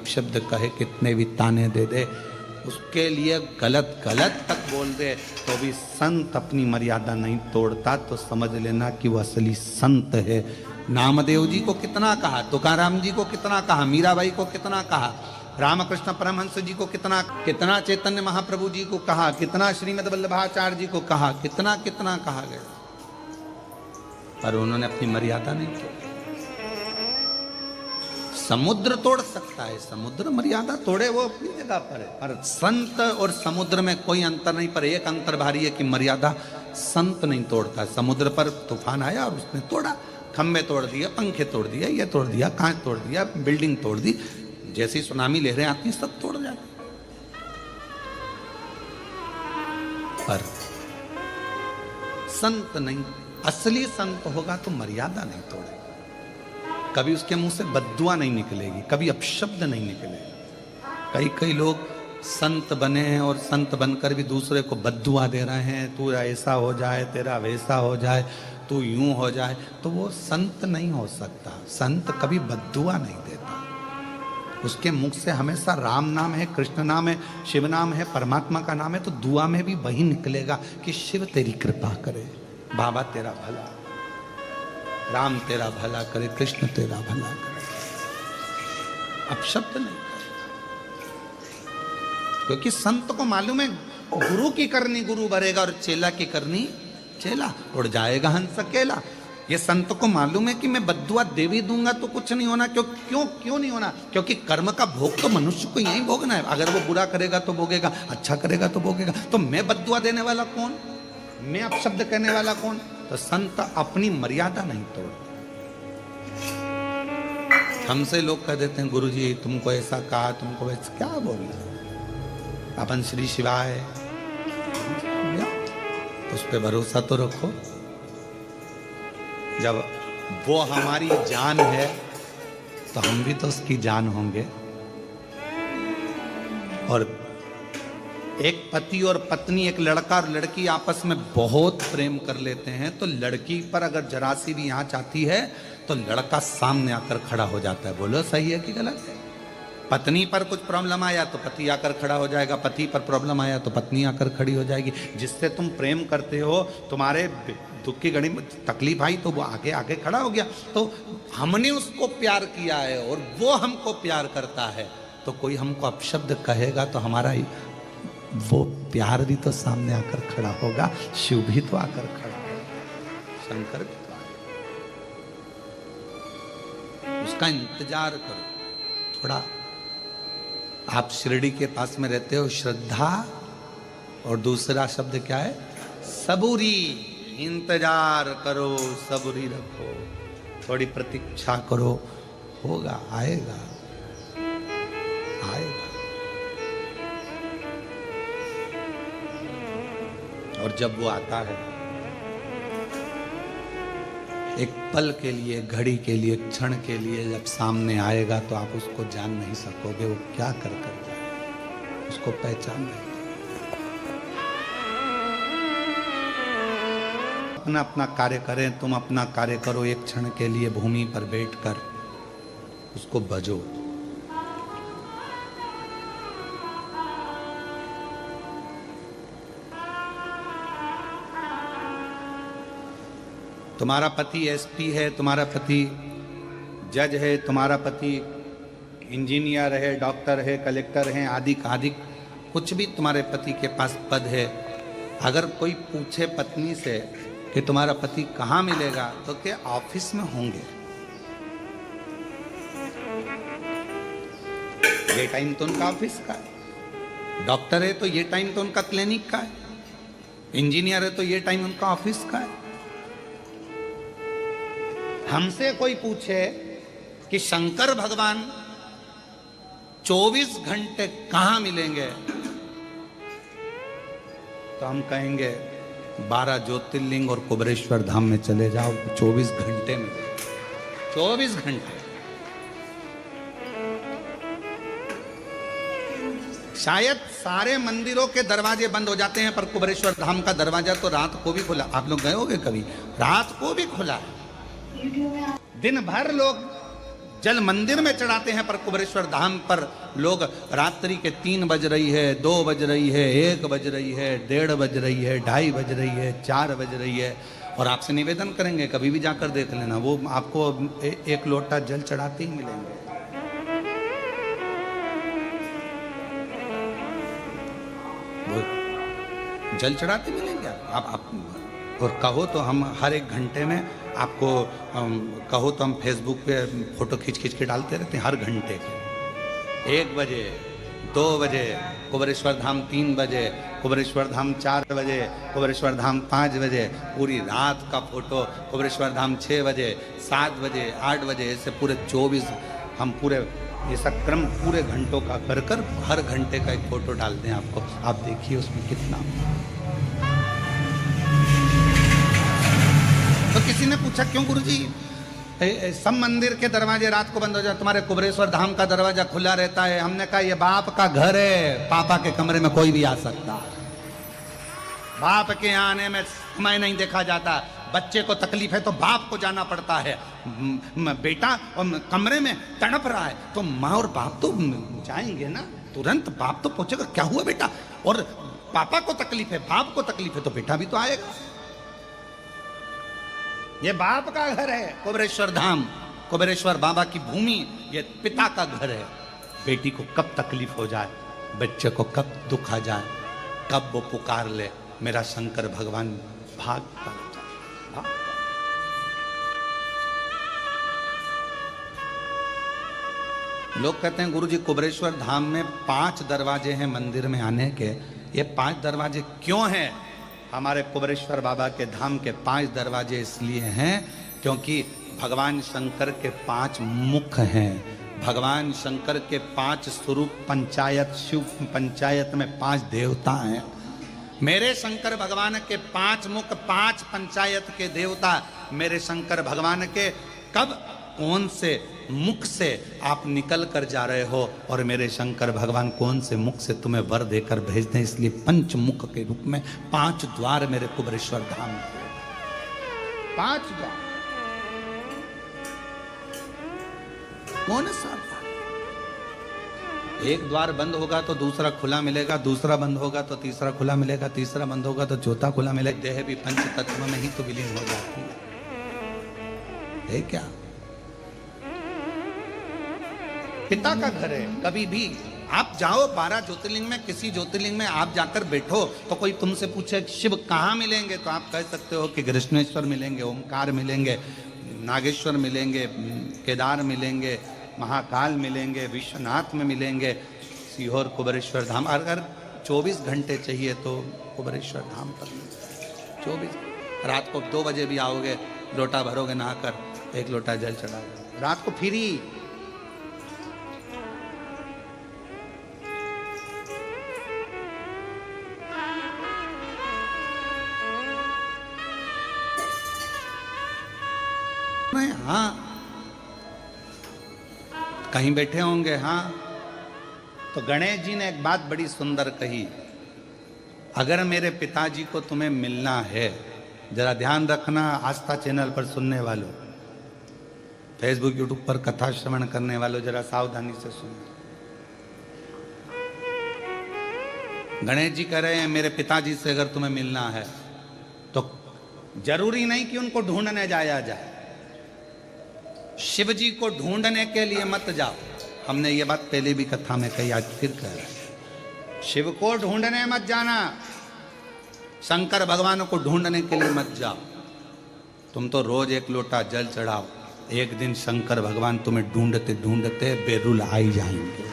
अपशब्द कहे, कितने भी ताने दे दे, उसके लिए गलत गलत तक बोल दे, तो भी संत अपनी मर्यादा नहीं तोड़ता, तो समझ लेना कि वो असली संत है। नामदेव जी को कितना कहा, तुकाराम जी को कितना कहा, मीराबाई को कितना कहा, रामकृष्ण परमहंस जी को कितना कितना, चैतन्य महाप्रभु जी को कहा, कितना श्रीमद् वल्लभाचार्य जी को कहा, कितना कितना कहा गया, पर उन्होंने अपनी मर्यादा नहीं तोड़ी। समुद्र तोड़ सकता है, समुद्र मर्यादा तोड़े वो अपनी जगह पर है, पर संत और समुद्र में कोई अंतर नहीं, पर एक अंतर भारी है कि मर्यादा संत नहीं तोड़ता। समुद्र पर तूफान आया और उसने तोड़ा, खंबे तोड़ दिया, पंखे तोड़ दिया, ये तोड़ दिया, कांच तोड़ दिया, बिल्डिंग तोड़ दी, जैसी सुनामी लहरें आती सब तोड़ जाती। पर संत नहीं, असली संत होगा तो मर्यादा नहीं तोड़ेगा, कभी उसके मुंह से बद्दुआ नहीं निकलेगी, कभी अपशब्द नहीं निकलेगा। कई लोग संत बने हैं और संत बनकर भी दूसरे को बद्दुआ दे रहे हैं, तू ऐसा हो जाए, तेरा वैसा हो जाए, तू यूं हो जाए, तो वो संत नहीं हो सकता। संत कभी बद्दुआ नहीं देता, उसके मुख से हमेशा राम नाम है, कृष्ण नाम है, शिव नाम है, परमात्मा का नाम है, तो दुआ में भी वही निकलेगा कि शिव तेरी कृपा करे, बाबा तेरा भला, राम तेरा भला करे, कृष्ण तेरा भला करे, अपशब्द नहीं। क्योंकि संत को मालूम है गुरु की करनी गुरु भरेगा और चेला की करनी चेला, उड़ जाएगा हंस अकेला। ये संत को मालूम है कि मैं बद्दुआ दे भी दूंगा तो कुछ नहीं होना। क्यों नहीं होना? क्योंकि कर्म का भोग तो मनुष्य को यही भोगना है। अगर वो बुरा करेगा तो भोगेगा, अच्छा करेगा तो भोगेगा। तो मैं बद्दुआ देने वाला कौन, मैं अपशब्द कहने वाला कौन? तो संत अपनी मर्यादा नहीं तोड़ते। हमसे लोग कह देते हैं गुरुजी तुमको ऐसा कहा, तुमको वैसा, क्या बोलना, अपन श्री शिवाय उस पर भरोसा तो रखो। जब वो हमारी जान है तो हम भी तो उसकी जान होंगे। और एक पति और पत्नी, एक लड़का और लड़की आपस में बहुत प्रेम कर लेते हैं, तो लड़की पर अगर जरा सी भी आंच आती है तो लड़का सामने आकर खड़ा हो जाता है। बोलो सही है कि गलत है? पत्नी पर कुछ प्रॉब्लम आया तो पति आकर खड़ा हो जाएगा, पति पर प्रॉब्लम आया तो पत्नी आकर खड़ी हो जाएगी। जिससे तुम प्रेम करते हो, तुम्हारे दुख की घड़ी में तकलीफ आई तो वो आगे आगे खड़ा हो गया। तो हमने उसको प्यार किया है और वो हमको प्यार करता है, तो कोई हमको अपशब्द कहेगा तो हमारा ही वो प्यार भी तो सामने आकर खड़ा होगा, शिव भी तो आकर खड़ा होगा, शंकर भी तो आकर। उसका इंतजार करो थोड़ा। आप शिरडी के पास में रहते हो, श्रद्धा और दूसरा शब्द क्या है? सबूरी। इंतजार करो, सबूरी रखो, थोड़ी प्रतीक्षा करो, होगा, आएगा आएगा। और जब वो आता है, एक पल के लिए, घड़ी के लिए, क्षण के लिए जब सामने आएगा तो आप उसको जान नहीं सकोगे वो क्या कर जाए, उसको पहचान नहीं। अपना अपना कार्य करें, तुम अपना कार्य करो। एक क्षण के लिए भूमि पर बैठकर उसको भजो। तुम्हारा पति एसपी है, तुम्हारा पति जज है, तुम्हारा पति इंजीनियर है, डॉक्टर है, कलेक्टर है, आदि आदि कुछ भी तुम्हारे पति के पास पद है। अगर कोई पूछे पत्नी से कि तुम्हारा पति कहाँ मिलेगा, तो क्या ऑफिस में होंगे? ये टाइम तो उनका ऑफिस का है। डॉक्टर है तो ये टाइम तो उनका क्लिनिक का है। इंजीनियर है तो ये टाइम उनका ऑफिस का है। हमसे कोई पूछे कि शंकर भगवान 24 घंटे कहां मिलेंगे, तो हम कहेंगे 12 ज्योतिर्लिंग और कुबरेश्वर धाम में चले जाओ, 24 घंटे में, 24 घंटे। शायद सारे मंदिरों के दरवाजे बंद हो जाते हैं, पर कुबरेश्वर धाम का दरवाजा तो रात को भी खुला। आप लोग गए होंगे कभी, रात को भी खुला है। दिन भर लोग जल मंदिर में चढ़ाते हैं, पर कुबेरेश्वर धाम पर लोग रात्रि के 3 बज रही है, 2 बज रही है, 1 बज रही है, 1:30 बज रही है, 2:30 बज रही है, 4 बज रही है, और आपसे निवेदन करेंगे कभी भी जाकर देख लेना, वो आपको एक लोटा जल चढ़ाते ही मिलेंगे। जल चढ़ाते मिलेंगे आप और कहो तो हम हर 1 घंटे में आपको कहो तो हम फेसबुक पे फोटो खींच के डालते रहते हैं हर घंटे के। 1 बजे, 2 बजे कुबेरेश्वर धाम, 3 बजे कुबेरेश्वर धाम, 4 बजे कुबेरेश्वर धाम, 5 बजे, पूरी रात का फोटो कुबेरेश्वर धाम, 6 बजे, 7 बजे, 8 बजे, ऐसे पूरे 24 हम पूरे ऐसा क्रम पूरे घंटों का कर हर घंटे का एक फोटो डालते हैं आपको। आप देखिए उसमें कितना। तो किसी ने पूछा क्यों गुरुजी सब मंदिर के दरवाजे रात को बंद हो जाते, तुम्हारे कुबेरेश्वर धाम का दरवाजा खुला रहता है? हमने कहा ये बाप का घर है, पापा के कमरे में कोई भी आ सकता। बाप के आने में समय नहीं देखा जाता। बच्चे को तकलीफ है तो बाप को जाना पड़ता है। बेटा कमरे में तड़प रहा है तो माँ और बाप तो जाएंगे ना, तुरंत बाप तो पूछेगा क्या हुआ बेटा, और पापा को तकलीफ है, बाप को तकलीफ है तो बेटा भी तो आएगा। ये बाप का घर है कुबेरेश्वर धाम, कुबेरेश्वर बाबा की भूमि, ये पिता का घर है। बेटी को कब तकलीफ हो जाए, बच्चे को कब दुख आ जाए, कब वो पुकार ले मेरा शंकर भगवान, भाग भाग। लोग कहते हैं गुरुजी कुबेरेश्वर धाम में 5 दरवाजे हैं मंदिर में आने के, ये 5 दरवाजे क्यों हैं? हमारे कुबेरेश्वर बाबा के धाम के 5 दरवाजे इसलिए हैं क्योंकि भगवान शंकर के 5 मुख हैं। भगवान शंकर के 5 स्वरूप, पंचायत, शिव पंचायत में 5 देवता हैं। मेरे शंकर भगवान के 5 मुख, 5 पंचायत के देवता मेरे शंकर भगवान के। कब कौन से मुख से आप निकल कर जा रहे हो और मेरे शंकर भगवान कौन से मुख से तुम्हें वर देकर भेजते हैं, इसलिए 5 मुख के रूप में 5 द्वार मेरे कुबेरेश्वर धाम के। 5 द्वार, कौन सा द्वार? एक द्वार बंद होगा तो दूसरा खुला मिलेगा, दूसरा बंद होगा तो तीसरा खुला मिलेगा, तीसरा बंद होगा तो चौथा खुला मिलेगा। देह भी 5 तत्व में ही तो विलीन हो जाती है क्या? पिता का घर है। कभी भी आप जाओ 12 ज्योतिर्लिंग में, किसी ज्योतिर्लिंग में आप जाकर बैठो तो कोई तुमसे पूछे शिव कहाँ मिलेंगे तो आप कह सकते हो कि कृष्णेश्वर मिलेंगे, ओमकार मिलेंगे, नागेश्वर मिलेंगे, केदार मिलेंगे, महाकाल मिलेंगे, विश्वनाथ में मिलेंगे, सीहोर कुबेरेश्वर धाम। अगर 24 घंटे चाहिए तो कुबेरेश्वर धाम पर 24। रात को 2 बजे भी आओगे, लोटा भरोगे नहाकर, 1 लोटा जल चढ़ाओगे, रात को फ्री। हाँ, कहीं बैठे होंगे। हाँ, तो गणेश जी ने एक बात बड़ी सुंदर कही, अगर मेरे पिताजी को तुम्हें मिलना है, जरा ध्यान रखना आस्था चैनल पर सुनने वालों, फेसबुक यूट्यूब पर कथा श्रवण करने वालों, जरा सावधानी से सुनो। गणेश जी कह रहे हैं मेरे पिताजी से अगर तुम्हें मिलना है तो जरूरी नहीं कि उनको ढूंढने जाया जाए, शिव जी को ढूंढने के लिए मत जाओ। हमने ये बात पहले भी कथा में कही, आज फिर कह रहे हैं, शिव को ढूंढने मत जाना, शंकर भगवान को ढूंढने के लिए मत जाओ। तुम तो रोज 1 लोटा जल चढ़ाओ, एक दिन शंकर भगवान तुम्हें ढूंढते ढूंढते बेरुल आ ही जाएंगे।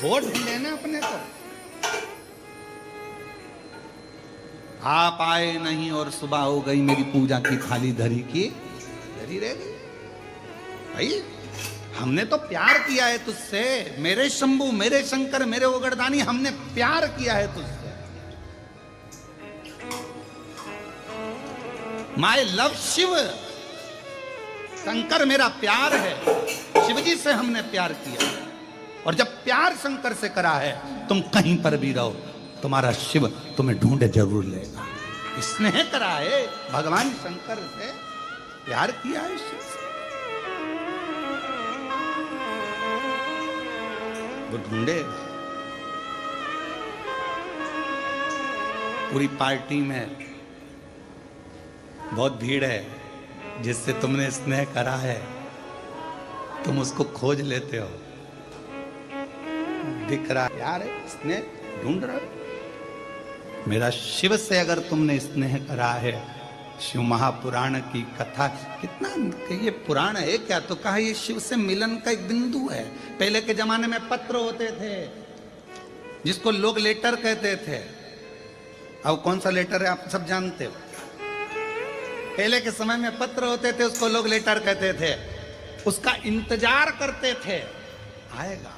वो ढूंढे ना अपने को, आप आए नहीं और सुबह हो गई, मेरी पूजा की थाली धरी की धरी रह गई। भाई हमने तो प्यार किया है तुझसे, मेरे शंभू, मेरे शंकर, मेरे ओगरदानी, हमने प्यार किया है तुझसे। माय लव शिव, शंकर मेरा प्यार है, शिव जी से हमने प्यार किया। और जब प्यार शंकर से करा है, तुम कहीं पर भी रहो, तुम्हारा शिव तुम्हें ढूंढे जरूर लेगा। स्नेह करा है, भगवान शंकर से प्यार किया है शिव से। वो ढूंढे। पूरी पार्टी में बहुत भीड़ है, जिससे तुमने स्नेह करा है, तुम उसको खोज लेते हो। दिख रहा यार स्नेह ढूंढ रहा है। मेरा शिव से अगर तुमने स्नेह करा है, शिव महापुराण की कथा कितना, ये पुराण है क्या? तो कहा ये शिव से मिलन का एक बिंदु है। पहले के जमाने में पत्र होते थे जिसको लोग लेटर कहते थे। अब कौन सा लेटर है आप सब जानते हो। पहले के समय में पत्र होते थे, उसको लोग लेटर कहते थे। उसका इंतजार करते थे, आएगा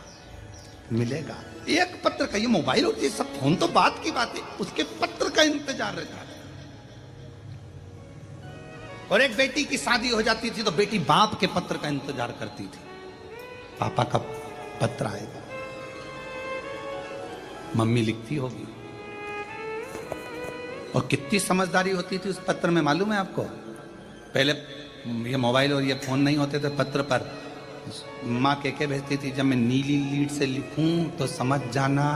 मिलेगा। एक पत्र का, ये मोबाइल और ये सब फोन तो बात की बात है, उसके पत्र का इंतजार रहता था। और एक बेटी की शादी हो जाती थी तो बेटी बाप के पत्र का इंतजार करती थी, पापा का पत्र आएगा, मम्मी लिखती होगी। और कितनी समझदारी होती थी उस पत्र में, मालूम है आपको? पहले ये मोबाइल और ये फोन नहीं होते थे। पत्र पर माँ के भेजती थी, जब मैं नीली लीड से लिखूं तो समझ जाना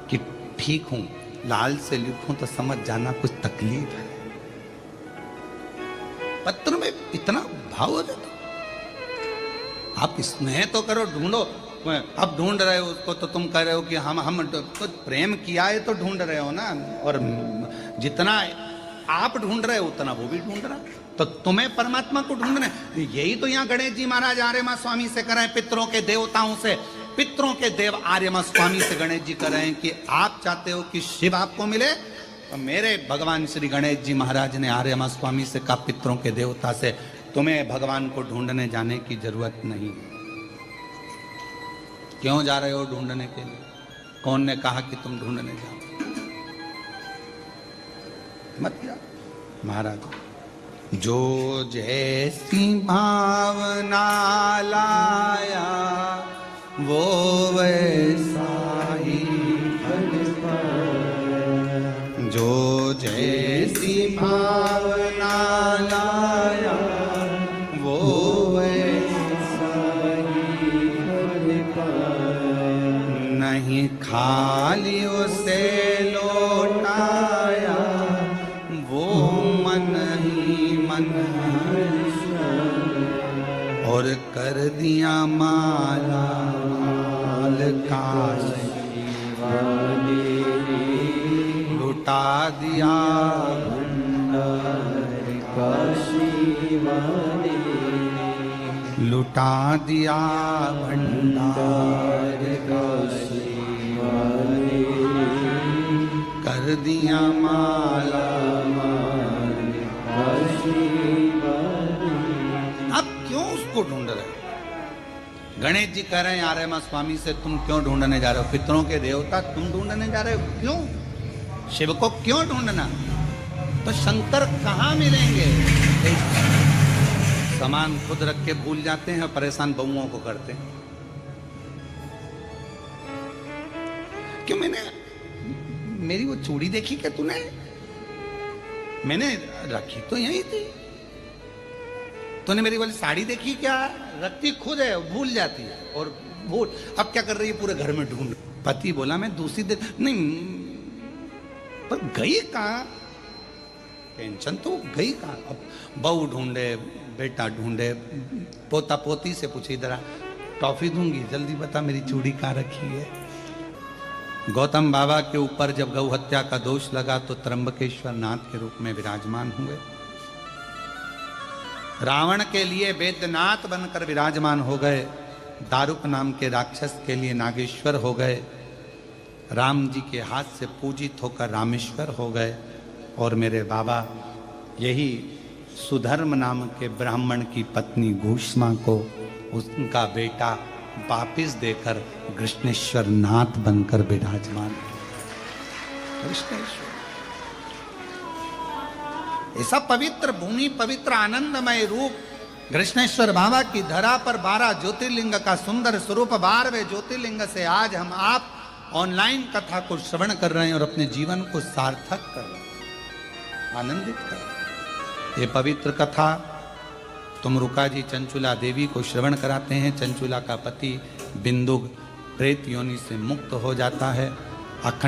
कि ठीक हूं, लाल से लिखूं तो समझ जाना कुछ तकलीफ है। पत्र में इतना भाव हो जाता। आप स्नेह तो करो, ढूंढो। अब ढूंढ रहे हो उसको तो तुम कह रहे हो कि हम तो प्रेम किया है तो ढूंढ रहे हो ना। और जितना आप ढूंढ रहे हो उतना वो भी ढूंढ रहा है। तो तुम्हें परमात्मा को ढूंढना है। यही तो यहाँ गणेश जी महाराज आर्यमा स्वामी से कर रहे हैं, पितरों के देवताओं से, पितरों के देव आर्यमा स्वामी से गणेश जी कर रहे हैं कि आप चाहते हो कि शिव आपको मिले, तो मेरे भगवान श्री गणेश जी महाराज ने आर्यमा स्वामी से कहा, पितरों के देवता से, तुम्हें भगवान को ढूंढने जाने की जरूरत नहीं। क्यों जा रहे हो ढूंढने के लिए? कौन ने कहा कि तुम ढूंढने जाओ? मत जाओ। महाराज जो जैसी भावना लाया वो वैसा ही फल पाया। जो जैसी भावना लाया वो वैसा ही फल पाया। नहीं खाली उसे लौटाया वो मन ही मन और कर दिया माला माल काशी वाले, लुटा दिया भंडार काशी वाले, लुटा दिया भंडार काशी वाले, कर दिया माला माल काशी वाले। अब क्यों उसको ढूंढ रहे हो? गणेश जी कह रहे हैं आर्यमा स्वामी से, तुम क्यों ढूंढने जा रहे हो? पितरों के देवता तुम ढूंढने जा रहे हो, क्यों? शिव को क्यों ढूंढना? तो शंकर कहाँ मिलेंगे? सामान खुद रख के भूल जाते हैं और परेशान बहुओं को करते हैं। क्यों? मैंने मेरी वो चूड़ी देखी क्या तूने? मैंने रखी तो यही थी। तूने मेरी वाली साड़ी देखी क्या? रखती खुद है, भूल जाती है। और भूल अब क्या कर रही है? पूरे घर में ढूंढ। पति बोला मैं दूसरी दिन नहीं, पर गई कहाँ? टेंशन तो गई कहाँ? अब बहू ढूंढे, बेटा ढूंढे, पोता पोती से पूछे, इधर टॉफी दूंगी, जल्दी बता मेरी चूड़ी कहाँ रखी है। गौतम बाबा के ऊपर जब गौ हत्या का दोष लगा तो त्र्यंबकेश्वर नाथ के रूप में विराजमान हुए। रावण के लिए वैद्यनाथ बनकर विराजमान हो गए, दारुक नाम के राक्षस के लिए नागेश्वर हो गए, राम जी के हाथ से पूजित होकर रामेश्वर हो गए। और मेरे बाबा यही सुधर्म नाम के ब्राह्मण की पत्नी घूष्मा को उनका बेटा वापिस देकर कृष्णेश्वर नाथ बनकर विराजमान। कृष्णेश्वर ऐसा पवित्र भूमि, पवित्र आनंदमय रूप कृष्णेश्वर बाबा की धरा पर 12 ज्योतिर्लिंग का सुंदर स्वरूप। 12वें ज्योतिर्लिंग से आज हम आप ऑनलाइन कथा को श्रवण कर रहे हैं और अपने जीवन को सार्थक कर रहे हैं, आनंदित कर रहे हैं। ये पवित्र कथा तुम रुका जी चंचुला देवी को श्रवण कराते हैं। चंचुला का पति बिंदुक प्रेत योनि से मुक्त हो जाता है। अखंड